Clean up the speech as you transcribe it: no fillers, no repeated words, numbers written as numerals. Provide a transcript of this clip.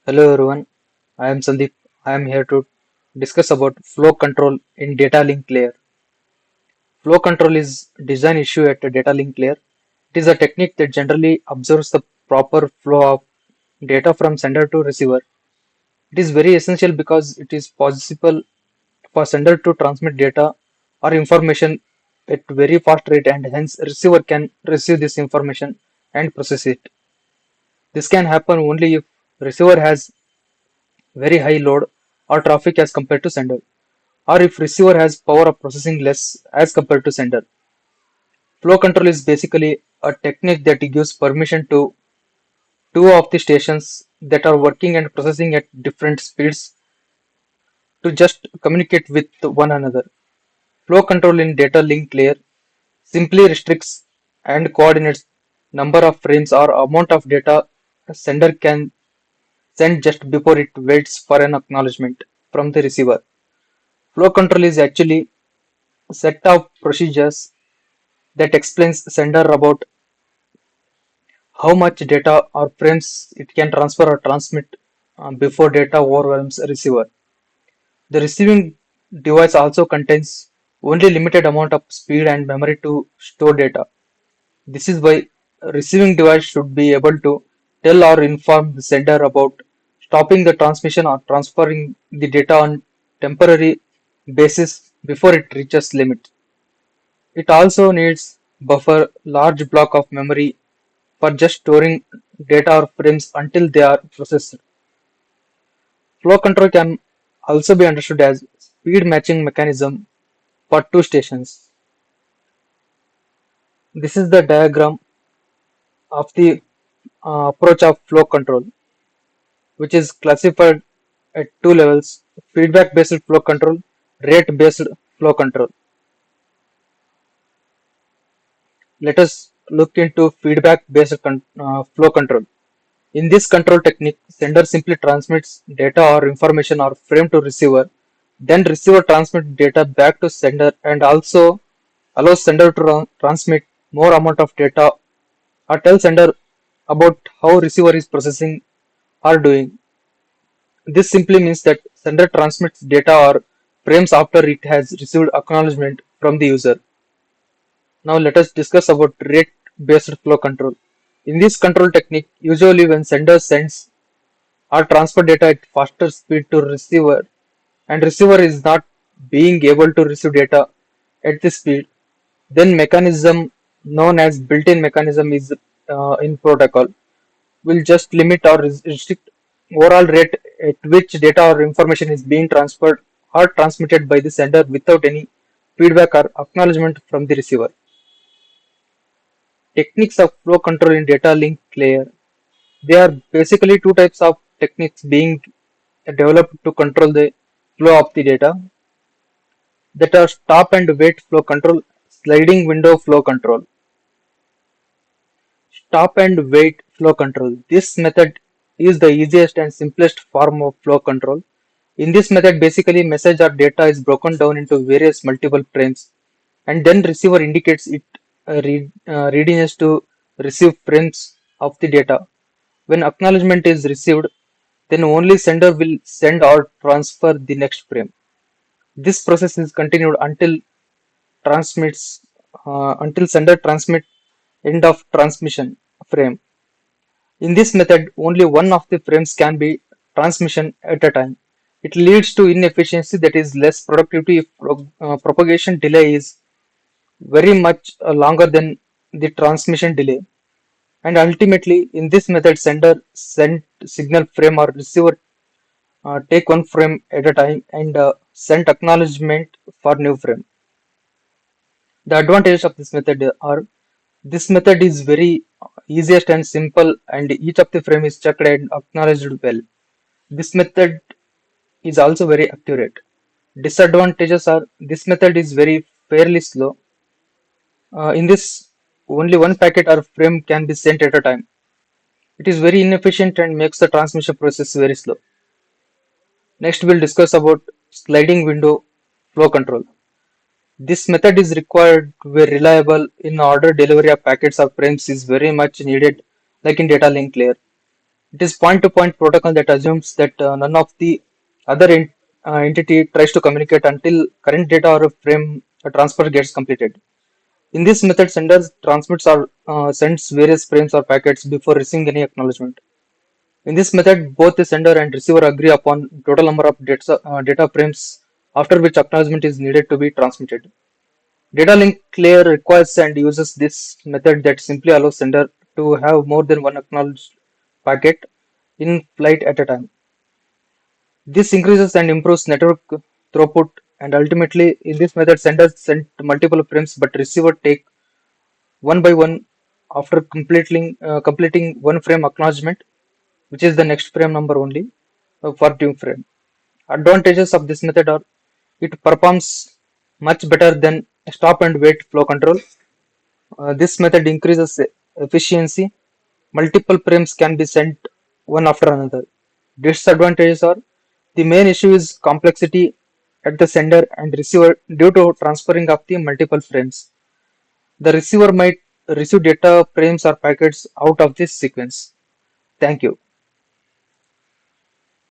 Hello everyone, I am Sandeep. I am here to discuss about flow control in data link layer. Flow control is design issue at a data link layer. It is a technique that generally observes the proper flow of data from sender to receiver. It is very essential because it is possible for sender to transmit data or information at very fast rate and hence receiver can receive this information and process it. This can happen only if receiver has very high load or traffic as compared to sender, or if receiver has power of processing less as compared to sender. Flow control is basically a technique that gives permission to two of the stations that are working and processing at different speeds to just communicate with one another. Flow control in data link layer simply restricts and coordinates number of frames or amount of data a sender can send just before it waits for an acknowledgement from the receiver. Flow control is actually a set of procedures that explains sender about how much data or frames it can transfer or transmit before data overwhelms a receiver. The receiving device also contains only limited amount of speed and memory to store data. This is why a receiving device should be able to tell or inform the sender about stopping the transmission or transferring the data on temporary basis before it reaches limit. It also needs buffer large block of memory for just storing data or frames until they are processed. Flow control can also be understood as speed matching mechanism for two stations. This is the diagram of the approach of flow control, which is classified at two levels: feedback based flow control, rate based flow control. Let us look into feedback based flow control. In this control technique, sender simply transmits data or information or frame to receiver, then receiver transmits data back to sender and also allows sender to transmit more amount of data or tell sender about how receiver is processing or doing. This simply means that sender transmits data or frames after it has received acknowledgement from the user. Now let us discuss about rate based flow control. In this control technique, usually when sender sends or transfer data at faster speed to receiver and receiver is not being able to receive data at this speed, then mechanism known as built-in mechanism is in protocol will just limit or restrict overall rate at which data or information is being transferred or transmitted by the sender without any feedback or acknowledgement from the receiver. Techniques of flow control in data link layer. There are basically two types of techniques being developed to control the flow of the data that are stop and wait flow control, sliding window flow control. Stop and wait flow control. This method is the easiest and simplest form of flow control. In this method, basically message or data is broken down into various multiple frames and then receiver indicates it readiness to receive frames of the data. When acknowledgement is received, then only sender will send or transfer the next frame. This process is continued transmits until sender transmit end of transmission frame. In this method, only one of the frames can be transmission at a time. It leads to inefficiency, that is less productivity if propagation delay is very much longer than the transmission delay. And ultimately, in this method, sender send signal frame or receiver take one frame at a time and send acknowledgement for new frame. The advantages of this method are this method is very easiest and simple and each of the frame is checked and acknowledged well. This method is also very accurate. Disadvantages are this method is very fairly slow. In this, only one packet or frame can be sent at a time. It is very inefficient and makes the transmission process very slow. Next, we'll discuss about sliding window flow control. This method is required to be reliable in order delivery of packets or frames is very much needed like in data link layer. It is point-to-point protocol that assumes that none of the other entity tries to communicate until current data or frame transfer gets completed. In this method, sender transmits or sends various frames or packets before receiving any acknowledgement. In this method, both the sender and receiver agree upon total number of data frames after which acknowledgement is needed to be transmitted. Data link layer requires and uses this method that simply allows sender to have more than one acknowledged packet in flight at a time. This increases and improves network throughput, and ultimately in this method senders send multiple frames but receiver take one by one after completing one frame acknowledgement, which is the next frame number only for new frame. Advantages of this method are it performs much better than stop and wait flow control. This method increases efficiency. Multiple frames can be sent one after another. Disadvantages are the main issue is complexity at the sender and receiver due to transferring of the multiple frames. The receiver might receive data frames or packets out of this sequence. Thank you.